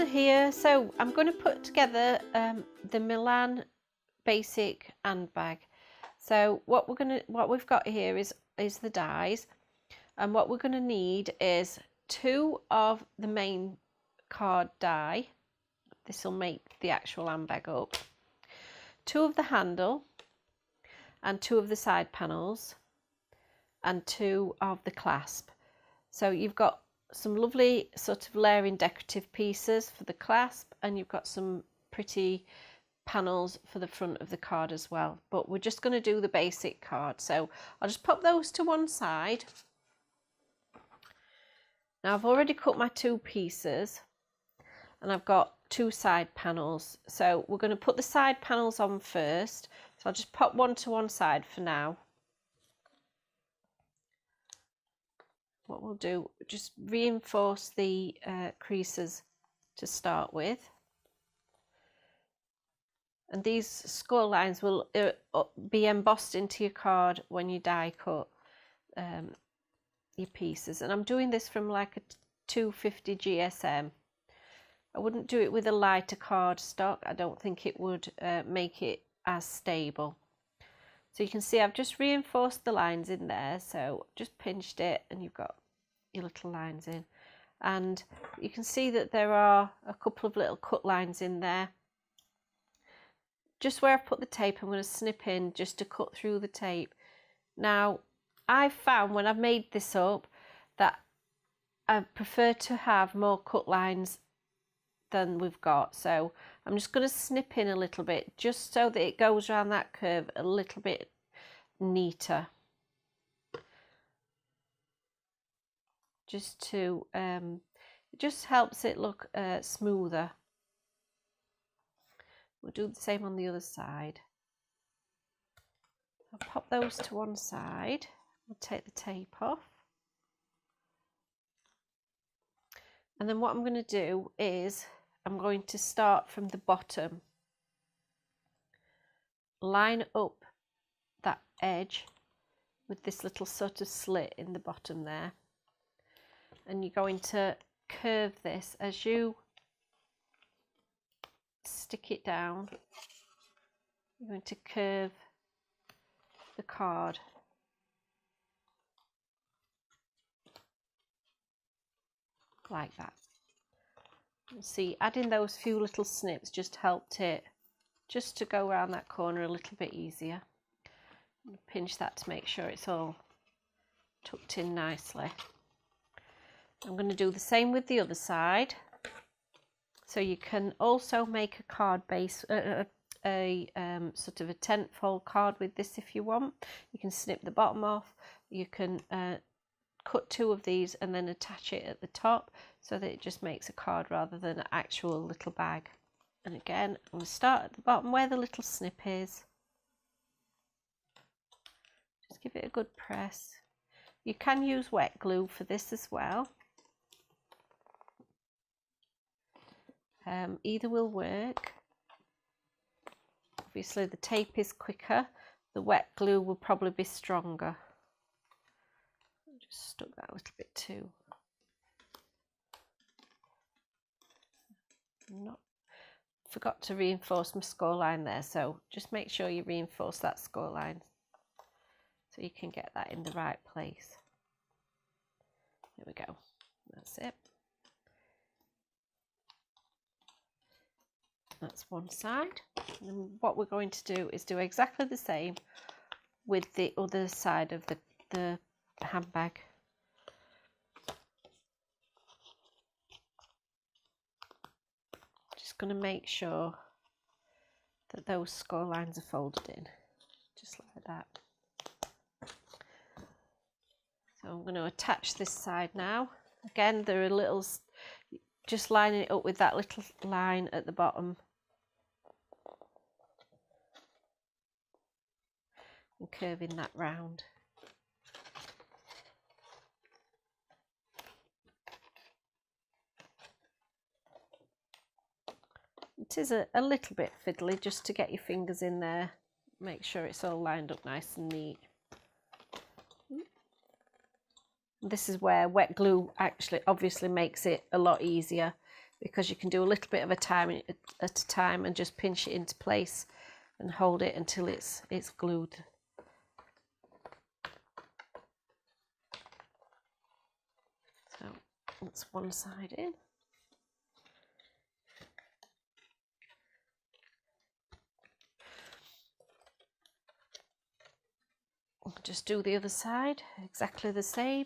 here. So I'm going to put together the Milan basic handbag. So what we've got here is the dies, and what we're going to need is 2 of the main card die. This will make the actual handbag up. 2 of the handle, and 2 of the side panels, and 2 of the clasp. So you've got some lovely sort of layering decorative pieces for the clasp, and you've got some pretty panels for the front of the card as well. But we're just going to do the basic card, so I'll just pop those to one side. Now I've already cut my 2 pieces, and I've got 2 side panels, so we're going to put the side panels on first. So I'll just pop one to one side for now. What we'll do, just reinforce the creases to start with, and these score lines will be embossed into your card when you die cut your pieces. And I'm doing this from like a 250 GSM. I wouldn't do it with a lighter cardstock. I don't think it would make it as stable. So you can see I've just reinforced the lines in there, so just pinched it and you've got your little lines in, and you can see that there are a couple of little cut lines in there. Just where I've put the tape, I'm going to snip in just to cut through the tape. Now I've found when I've made this up that I prefer to have more cut lines than we've got, so I'm just going to snip in a little bit just so that it goes around that curve a little bit neater, just to it just helps it look smoother. We'll do the same on the other side. I'll pop those to one side. We'll take the tape off, and then what I'm going to do is I'm going to start from the bottom, line up that edge with this little sort of slit in the bottom there, and you're going to curve this as you stick it down. You're going to curve the card like that. You see, adding those few little snips just helped it just to go around that corner a little bit easier. Pinch that to make sure it's all tucked in nicely. I'm going to do the same with the other side. So you can also make a card base, sort of a tent fold card with this if you want. You can snip the bottom off. You can cut 2 of these and then attach it at the top so that it just makes a card rather than an actual little bag. And again, I'm going to start at the bottom where the little snip is. Just give it a good press. You can use wet glue for this as well. Either will work. Obviously the tape is quicker, the wet glue will probably be stronger. Just stuck that a little bit too. Forgot to reinforce my score line there, so just make sure you reinforce that score line so you can get that in the right place. There we go, that's it. That's one side. And what we're going to do is do exactly the same with the other side of the handbag. Just going to make sure that those score lines are folded in, just like that. So I'm going to attach this side now. Again, there are little, just lining it up with that little line at the bottom. And curving that round. It is a little bit fiddly just to get your fingers in there, make sure it's all lined up nice and neat. This is where wet glue actually obviously makes it a lot easier because you can do a little bit of a time at a time and just pinch it into place and hold it until it's glued. So that's one side in. Just do the other side exactly the same.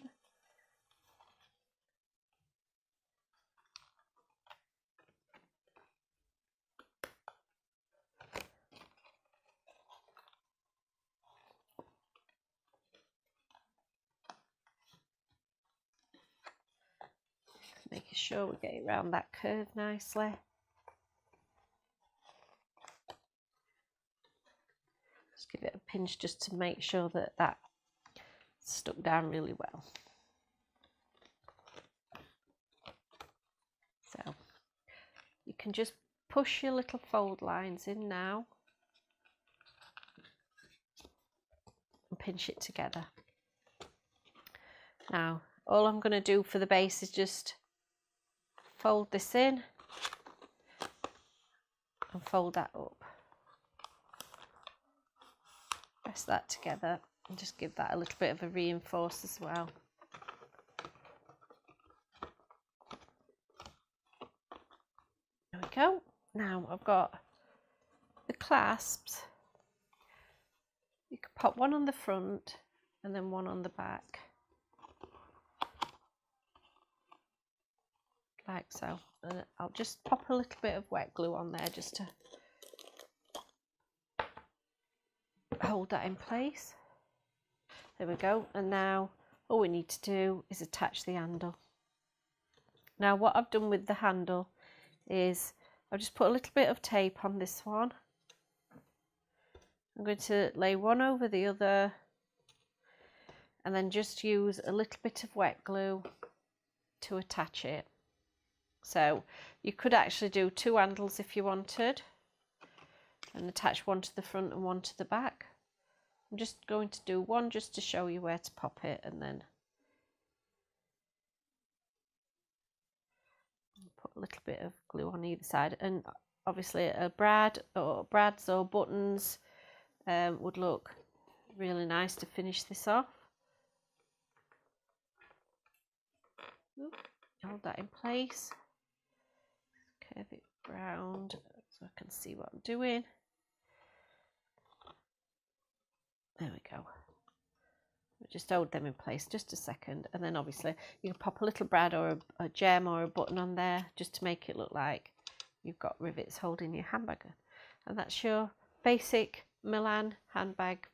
Making sure we get it around that curve nicely. Just give it a pinch just to make sure that that's stuck down really well. So you can just push your little fold lines in now and pinch it together. Now all I'm going to do for the base is just fold this in and fold that up. Press that together and just give that a little bit of a reinforce as well. There we go. Now I've got the clasps. You can pop one on the front and then one on the back, like so. And I'll just pop a little bit of wet glue on there just to hold that in place. There we go. And now all we need to do is attach the handle. Now what I've done with the handle is I've just put a little bit of tape on this one. I'm going to lay one over the other and then just use a little bit of wet glue to attach it. So you could actually do two handles if you wanted and attach one to the front and one to the back. I'm just going to do one just to show you where to pop it, and then put a little bit of glue on either side. And obviously a brads or buttons would look really nice to finish this off. Hold that in place, curve it round so I can see what I'm doing. There we go. Just hold them in place just a second, and then obviously you can pop a little brad or a gem or a button on there just to make it look like you've got rivets holding your handbag. And that's your basic Milan handbag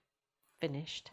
finished.